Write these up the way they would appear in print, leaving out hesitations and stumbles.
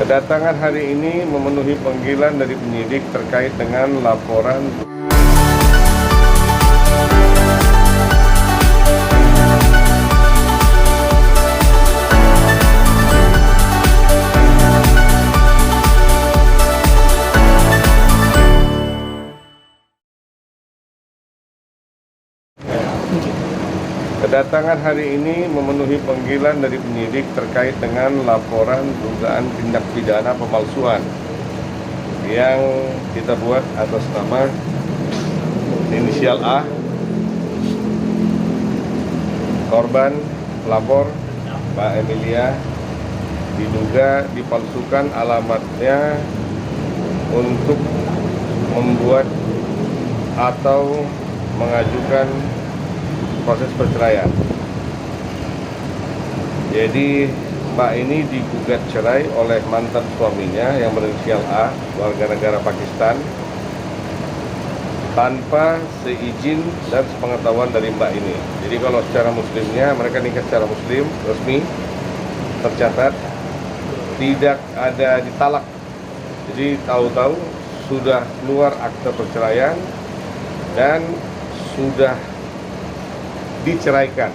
Kedatangan hari ini memenuhi panggilan dari penyidik terkait dengan laporan Kedatangan hari ini memenuhi panggilan dari penyidik terkait dengan laporan dugaan tindak pidana pemalsuan yang kita buat atas nama inisial A, korban pelapor Mbak Emilia, diduga dipalsukan alamatnya untuk membuat atau mengajukan proses perceraian. Jadi Mbak ini digugat cerai oleh mantan suaminya yang berinisial A, warga negara Pakistan, tanpa seizin dan sepengetahuan dari Mbak ini. Jadi kalau secara muslimnya, mereka nikah secara muslim, resmi, tercatat, tidak ada ditalak. Jadi tahu-tahu sudah keluar akte perceraian dan sudah diceraikan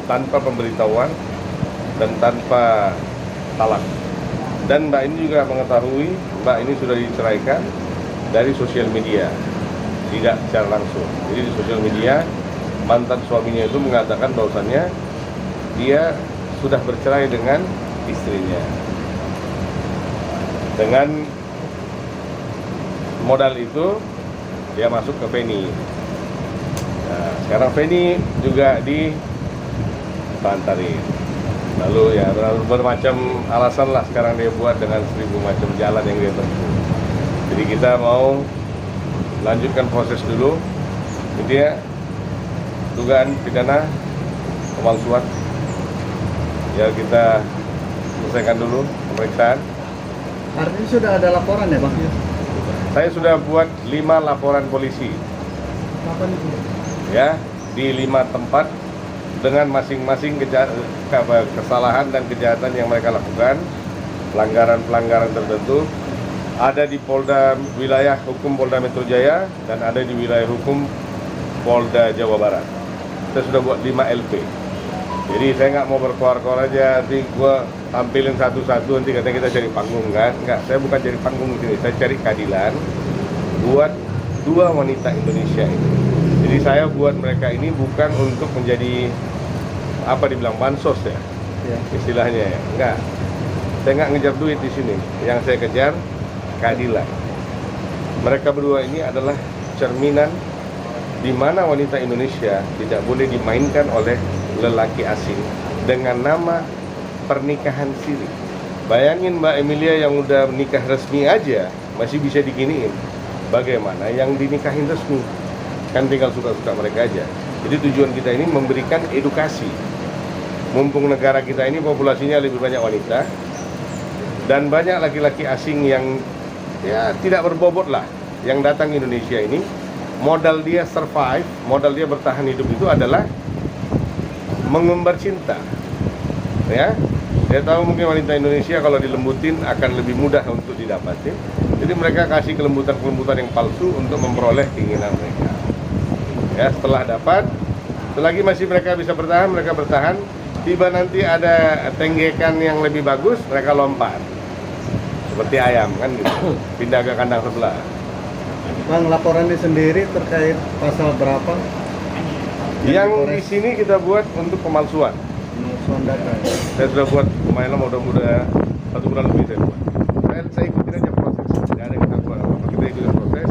tanpa pemberitahuan dan tanpa talak. Dan Mbak ini juga mengetahui Mbak ini sudah diceraikan dari sosial media, tidak secara langsung. Jadi di sosial media mantan suaminya itu mengatakan bahwasannya dia sudah bercerai dengan istrinya. Dengan modal itu dia masuk ke Feni. Nah, sekarang Feni juga dibantarin. Lalu ya bermacam alasan lah sekarang dia buat dengan 1000 macam jalan yang dia tempuh. Jadi kita mau lanjutkan proses dulu. Jadi ya dugaan pidana pemalsuan. Ya kita selesaikan dulu pemeriksaan. Artinya sudah ada laporan ya Bang? Saya sudah buat 5 laporan polisi. Kapan itu? Ya, di 5 tempat dengan masing-masing kesalahan dan kejahatan yang mereka lakukan, pelanggaran-pelanggaran tertentu, ada di Polda wilayah hukum Polda Metro Jaya dan ada di wilayah hukum Polda Jawa Barat. Saya sudah buat 5 LP. Jadi saya nggak mau berkoar-koar aja, nanti gua tampilin satu-satu, nanti katanya kita cari panggung kan? Nggak, saya bukan cari panggung di sini, saya cari keadilan buat 2 wanita Indonesia ini. Jadi saya buat mereka ini bukan untuk menjadi apa dibilang bansos ya, istilahnya ya. Enggak, saya nggak ngejar duit di sini. Yang saya kejar keadilan. Mereka berdua ini adalah cerminan di mana wanita Indonesia tidak boleh dimainkan oleh lelaki asing dengan nama pernikahan siri. Bayangin Mbak Emilia yang udah menikah resmi aja masih bisa diginiin. Bagaimana yang dinikahin resmi? Kan tinggal suka-suka mereka aja. Jadi tujuan kita ini memberikan edukasi. Mumpung negara kita ini populasinya lebih banyak wanita dan banyak laki-laki asing yang ya tidak berbobot lah yang datang ke Indonesia ini, modal dia survive, modal dia bertahan hidup itu adalah mengumbar cinta. Ya, saya tahu mungkin wanita Indonesia kalau dilembutin akan lebih mudah untuk didapatin. Jadi mereka kasih kelembutan-kelembutan yang palsu untuk memperoleh keinginan mereka. Ya, setelah dapat, selagi masih mereka bisa bertahan, mereka bertahan. Tiba nanti ada tenggekan yang lebih bagus, mereka lompat. Seperti ayam kan gitu, pindah ke kandang sebelah. Bang, laporannya sendiri terkait pasal berapa? Yang di sini kita buat untuk pemalsuan. Pemalsuan data. Saya sudah buat lumayan lama, udah 1 bulan lebih saya buat. Saya ikutin aja proses, tidak ada yang kita buat apa-apa, kita ikutin proses.